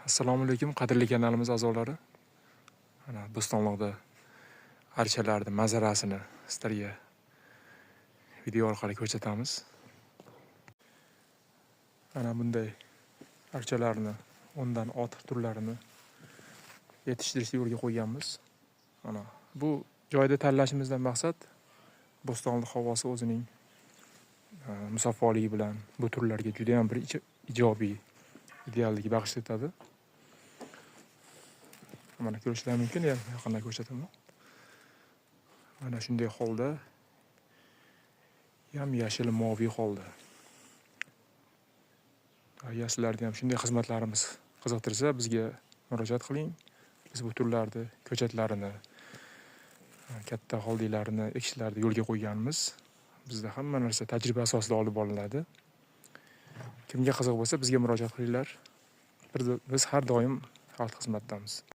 Assalomu alaykum qadrli kanalimiz a'zolari. Mana Bo'stonliqda archalarni manzarasini sizlarga video orqali ko'rsatamiz. Mana bunday archalarni 10 dan ortiq turlarini yetishtirish yo'lga qo'yganmiz. Mana bu joyda tanlashimizdan maqsad Bo'stonliq havosi o'zining musaffoligi bilan bu turlarga juda ham bir ijobiy ideallik baxsh etadi. Mana ko'rishlar mumkin, yaqindan ko'rsataman. Mana shunday holda, yam-yashil moviy holda. Agar sizlarni ham shunday xizmatlarimiz qiziqtirsa, bizga murojaat qiling. Biz bu turlarni, ko'chatlarini, katta holdiylarni, ekishlarni yo'lga qo'yganmiz. Bizda hamma narsa tajriba asosida olib boriladi. Kimga qiziq bo'lsa, bizga murojaat qilinglar. Biz har doim xalq xizmatidamiz.